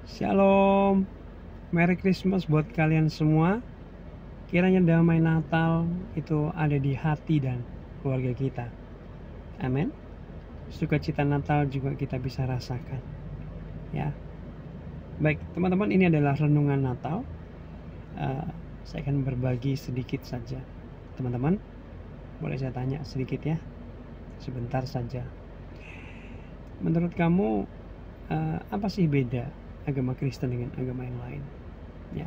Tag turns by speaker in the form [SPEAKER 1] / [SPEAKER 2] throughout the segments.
[SPEAKER 1] Shalom, Merry Christmas buat kalian semua. Kiranya damai Natal itu ada di hati dan keluarga kita. Amin. Sukacita Natal juga kita bisa rasakan. Ya, baik teman-teman, ini adalah renungan Natal. Saya akan berbagi sedikit saja. Teman-teman, boleh saya tanya sedikit ya? Sebentar saja. Menurut kamu apa sih beda agama Kristen dengan agama yang lain? Ya,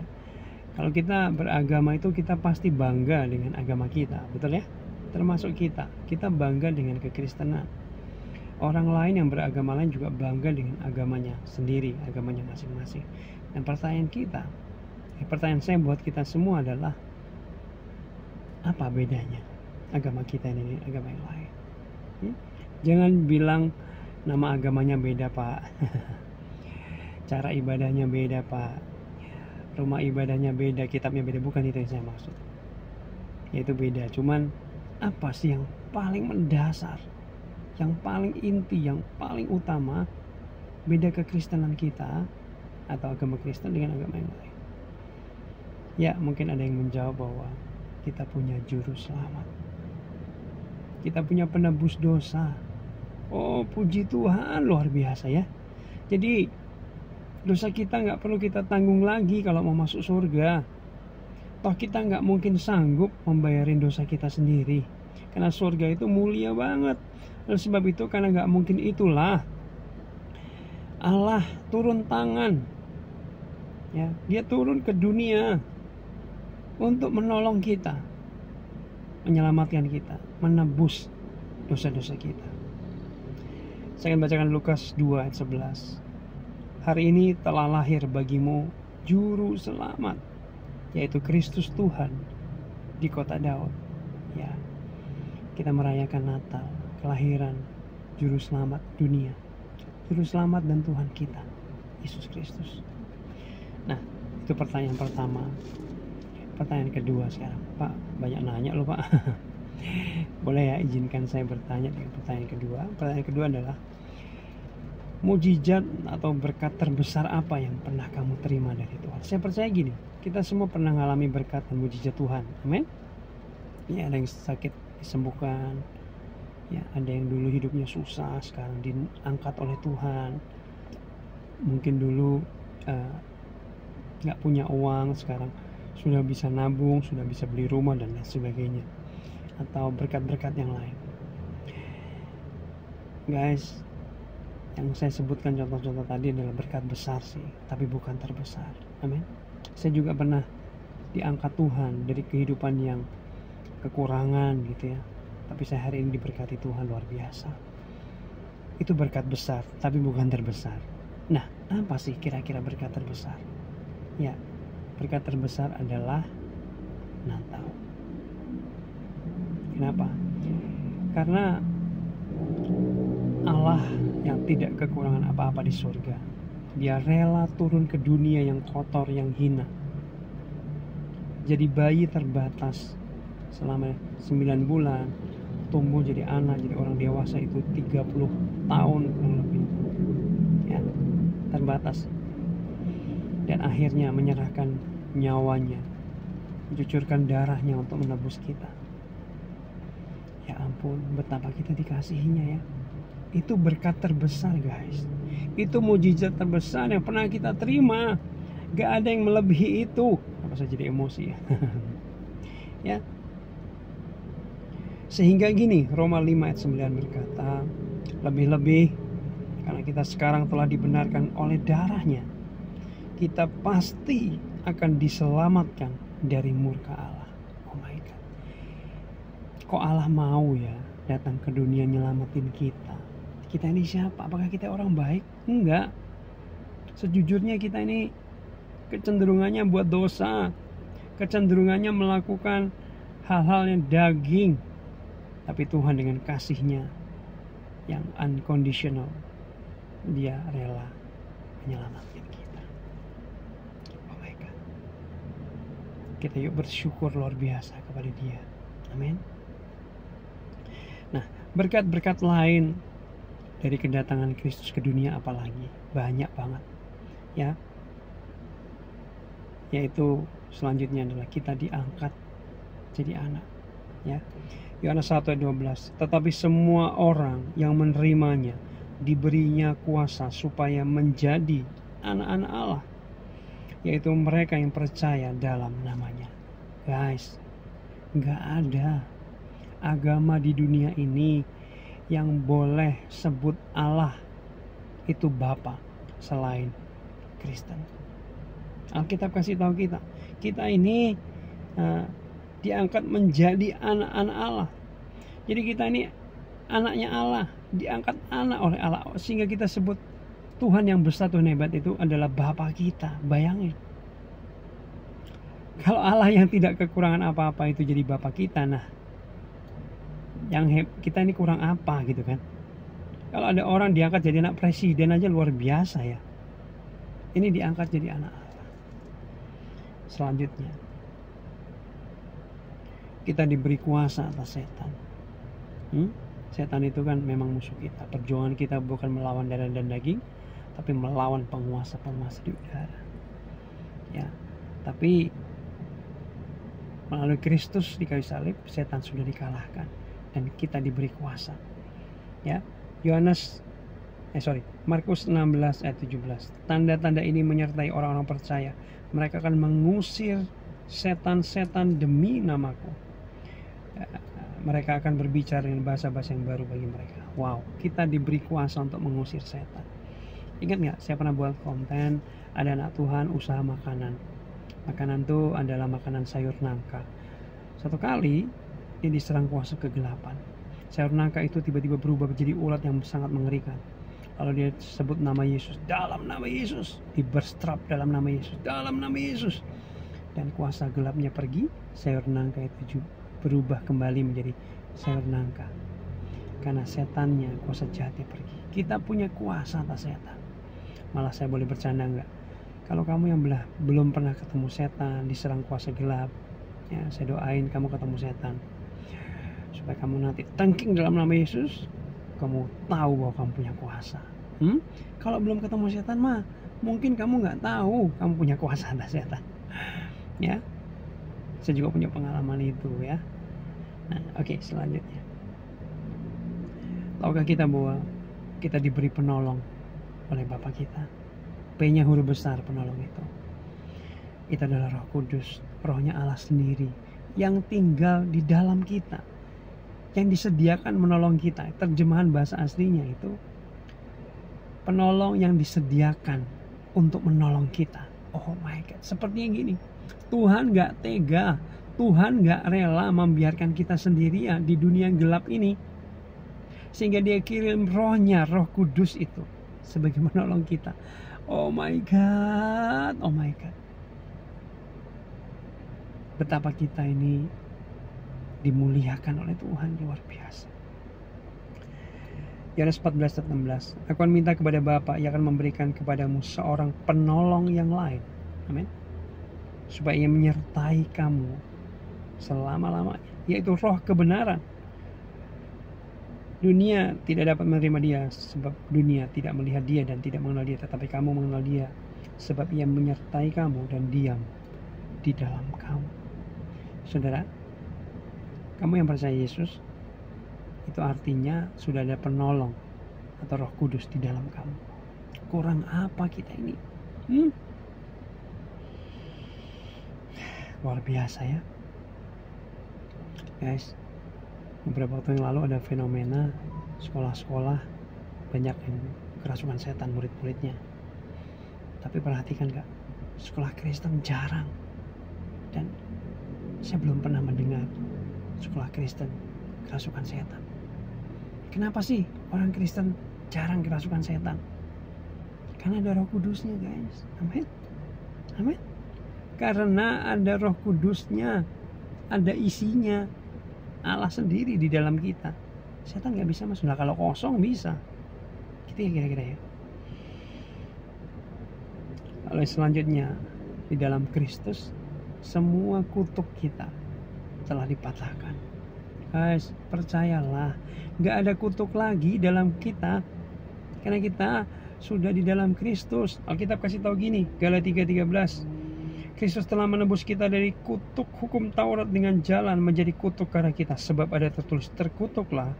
[SPEAKER 1] kalau kita beragama itu kita pasti bangga dengan agama kita, betul ya? Termasuk kita bangga dengan kekristenan. Orang lain yang beragama lain juga bangga dengan agamanya sendiri, agamanya masing-masing. Dan pertanyaan saya buat kita semua adalah, apa bedanya agama kita ini dengan agama yang lain? Jangan bilang nama agamanya beda, Pak. Cara ibadahnya beda, Pak. Rumah ibadahnya beda, kitabnya beda. Bukan itu yang saya maksud. Yaitu beda. Cuman apa sih yang paling mendasar, yang paling inti, yang paling utama beda kekristenan kita atau agama Kristen dengan agama yang lain? Ya, mungkin ada yang menjawab bahwa kita punya juru selamat. Kita punya penebus dosa. Oh, puji Tuhan, luar biasa ya. Jadi dosa kita nggak perlu kita tanggung lagi kalau mau masuk surga. Toh kita nggak mungkin sanggup membayarin dosa kita sendiri, karena surga itu mulia banget. Oleh sebab itu, karena nggak mungkin itulah Allah turun tangan, ya, dia turun ke dunia untuk menolong kita, menyelamatkan kita, menebus dosa-dosa kita. Saya akan bacakan Lukas 2 ayat 11. Hari ini telah lahir bagimu juru selamat, yaitu Kristus Tuhan di kota Daud. Ya, kita merayakan Natal, kelahiran juru selamat dunia, juru selamat dan Tuhan kita, Yesus Kristus. Nah, itu pertanyaan pertama. Pertanyaan kedua sekarang, Pak, banyak nanya loh, Pak. Boleh ya, izinkan saya bertanya dengan pertanyaan kedua. Pertanyaan kedua adalah, mujizat atau berkat terbesar apa yang pernah kamu terima dari Tuhan? Saya percaya gini, kita semua pernah mengalami berkat dan mujizat Tuhan. Amin. Ya, ada yang sakit disembuhkan. Ya, ada yang dulu hidupnya susah, sekarang diangkat oleh Tuhan. Mungkin dulu nggak punya uang, sekarang sudah bisa nabung, sudah bisa beli rumah dan lain sebagainya. Atau berkat-berkat yang lain. Guys, yang saya sebutkan contoh-contoh tadi adalah berkat besar sih, tapi bukan terbesar. Amin. Saya juga pernah diangkat Tuhan dari kehidupan yang kekurangan gitu ya, tapi saya hari ini diberkati Tuhan luar biasa. Itu berkat besar, tapi bukan terbesar. Nah, apa sih kira-kira berkat terbesar? Ya, berkat terbesar adalah Natal. Kenapa? Karena Allah yang tidak kekurangan apa-apa di surga, dia rela turun ke dunia yang kotor, yang hina, jadi bayi terbatas selama 9 bulan, tumbuh jadi anak, jadi orang dewasa itu 30 tahun kurang lebih, ya, terbatas, dan akhirnya menyerahkan nyawanya, mencucurkan darahnya untuk menebus kita. Ya ampun, betapa kita dikasihinya ya. Itu berkat terbesar, guys. Itu mujizat terbesar yang pernah kita terima. Gak ada yang melebihi itu. Apa saya jadi emosi ya? Ya. Sehingga gini, Roma 5 ayat 9 berkata, lebih-lebih karena kita sekarang telah dibenarkan oleh darahnya, kita pasti akan diselamatkan dari murka Allah. Oh my God. Kok Allah mau ya datang ke dunia nyelamatin kita? Kita ini siapa? Apakah kita orang baik? Enggak. Sejujurnya kita ini kecenderungannya buat dosa, kecenderungannya melakukan hal-hal yang daging. Tapi Tuhan dengan kasih-Nya yang unconditional, dia rela menyelamatkan kita. Oh my God. Kita yuk bersyukur luar biasa kepada dia. Amin. Nah, berkat-berkat lain dari kedatangan Kristus ke dunia apalagi? Banyak banget. ya, yaitu selanjutnya adalah kita diangkat jadi anak, ya. Yohanes 1 ayat 12. Tetapi semua orang yang menerimanya diberinya kuasa supaya menjadi anak-anak Allah, yaitu mereka yang percaya dalam namanya. Guys, nggak ada agama di dunia ini yang boleh sebut Allah itu Bapa selain Kristen. Alkitab kasih tahu kita ini diangkat menjadi anak-anak Allah. Jadi kita ini anaknya Allah, diangkat anak oleh Allah, sehingga kita sebut Tuhan yang besar, Tuhan hebat itu adalah Bapa kita. Bayangin, kalau Allah yang tidak kekurangan apa-apa itu jadi Bapa kita, nah yang kita ini kurang apa gitu kan? Kalau ada orang diangkat jadi anak presiden aja luar biasa ya. Ini diangkat jadi anak Allah. Selanjutnya, kita diberi kuasa atas setan. Setan itu kan memang musuh kita. Perjuangan kita bukan melawan darah dan daging, tapi melawan penguasa-penguasa di udara. Ya, tapi melalui Kristus di kayu salib, setan sudah dikalahkan dan kita diberi kuasa. Ya, Markus 16 ayat 17. Tanda-tanda ini menyertai orang-orang percaya. Mereka akan mengusir setan-setan demi namaku. Mereka akan berbicara dengan bahasa-bahasa yang baru bagi mereka. Wow, kita diberi kuasa untuk mengusir setan. Ingat nggak, saya pernah buat konten, ada anak Tuhan usaha makanan. Makanan itu adalah makanan sayur nangka. Satu kali dia diserang kuasa kegelapan. Sayur nangka itu tiba-tiba berubah menjadi ulat yang sangat mengerikan. Lalu dia sebut nama Yesus, dalam nama Yesus, diberstrap dalam nama Yesus, dalam nama Yesus. Dan kuasa gelapnya pergi, sayur nangka itu berubah kembali menjadi sayur nangka. Karena setannya, kuasa jahatnya pergi. Kita punya kuasa atas setan. Malah saya boleh bercanda enggak? Kalau kamu yang belum pernah ketemu setan, diserang kuasa gelap, ya saya doain kamu ketemu setan. Supaya kamu nanti tangking dalam nama Yesus, kamu tahu bahwa kamu punya kuasa. Kalau belum ketemu setan mah, mungkin kamu nggak tahu kamu punya kuasa atas setan. Ya, saya juga punya pengalaman itu ya. Nah, oke, selanjutnya. Tahukah kita bahwa kita diberi penolong oleh Bapa kita? P-nya huruf besar penolong itu. Itu adalah Roh Kudus, Rohnya Allah sendiri yang tinggal di dalam kita, yang disediakan menolong kita. Terjemahan bahasa aslinya itu penolong yang disediakan untuk menolong kita. Oh my God, sepertinya gini, Tuhan gak tega, Tuhan gak rela membiarkan kita sendirian di dunia gelap ini, sehingga dia kirim rohnya, Roh Kudus itu sebagai menolong kita. Oh my God, oh my God, betapa kita ini dimuliakan oleh Tuhan, luar biasa. Yohanes 14 ayat 16. Aku akan minta kepada Bapa, Ia akan memberikan kepadamu seorang penolong yang lain. Amin. Supaya Ia menyertai kamu selama-lamanya, yaitu Roh kebenaran. Dunia tidak dapat menerima Dia, sebab dunia tidak melihat Dia dan tidak mengenal Dia. Tetapi kamu mengenal Dia, sebab Ia menyertai kamu dan diam di dalam kamu. Saudara, kamu yang percaya Yesus, itu artinya sudah ada penolong atau Roh Kudus di dalam kamu. Kurang apa kita ini? Luar biasa ya, guys. Beberapa waktu yang lalu ada fenomena sekolah-sekolah banyak yang kerasukan setan murid-muridnya. Tapi perhatikan gak, sekolah Kristen jarang. Dan saya belum pernah mendengar sekolah Kristen kerasukan setan. Kenapa sih orang Kristen jarang kerasukan setan? Karena ada Roh Kudusnya, guys. Amin. Amin. Karena ada Roh Kudusnya, ada isinya, Allah sendiri di dalam kita. Setan gak bisa masuk. Nah, kalau kosong bisa. Gitu ya kira-kira ya. Lalu selanjutnya, di dalam Kristus semua kutuk kita telah dipatahkan. Guys, percayalah, gak ada kutuk lagi dalam kita, karena kita sudah di dalam Kristus. Alkitab kasih tahu gini, Galatia 3:13. Kristus telah menebus kita dari kutuk hukum Taurat dengan jalan menjadi kutuk karena kita. Sebab ada tertulis, terkutuklah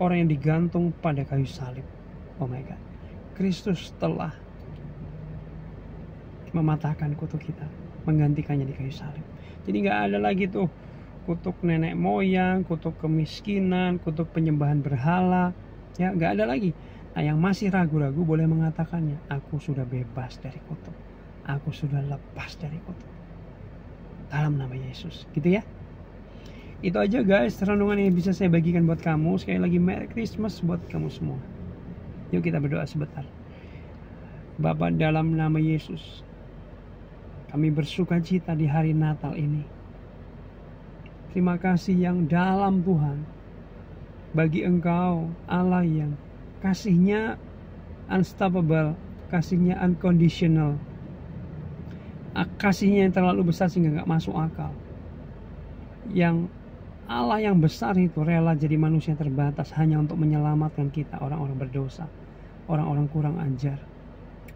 [SPEAKER 1] orang yang digantung pada kayu salib. Oh my God. Kristus telah mematahkan kutuk kita, menggantikannya di kayu salib. Jadi gak ada lagi tuh kutuk nenek moyang, kutuk kemiskinan, kutuk penyembahan berhala. Ya gak ada lagi. Nah yang masih ragu-ragu boleh mengatakannya, aku sudah bebas dari kutuk, aku sudah lepas dari kutuk dalam nama Yesus, gitu ya. Itu aja guys renungan yang bisa saya bagikan buat kamu. Sekali lagi Merry Christmas buat kamu semua. Yuk kita berdoa sebentar. Bapa, dalam nama Yesus, kami bersuka cita di hari Natal ini. Terima kasih yang dalam Tuhan, bagi Engkau Allah yang kasihnya unstoppable, kasihnya unconditional, kasihnya yang terlalu besar sehingga gak masuk akal. Yang Allah yang besar itu rela jadi manusia terbatas hanya untuk menyelamatkan kita, orang-orang berdosa, orang-orang kurang ajar.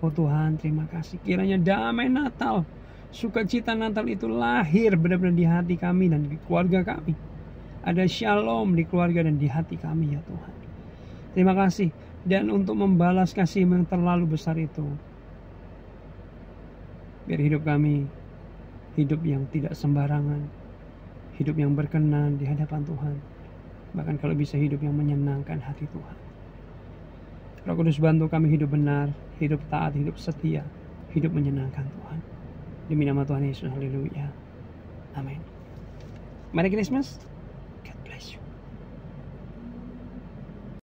[SPEAKER 1] Oh Tuhan, terima kasih. Kiranya damai Natal, sukacita Natal itu lahir benar-benar di hati kami dan di keluarga kami. Ada shalom di keluarga dan di hati kami ya Tuhan. Terima kasih. Dan untuk membalas kasih yang terlalu besar itu, biar hidup kami hidup yang tidak sembarangan, hidup yang berkenan di hadapan Tuhan, bahkan kalau bisa hidup yang menyenangkan hati Tuhan. Roh Kudus bantu kami hidup benar, hidup taat, hidup setia, hidup menyenangkan Tuhan. Demi nama Tuhan Yesus, haleluya, amin. Merry Christmas.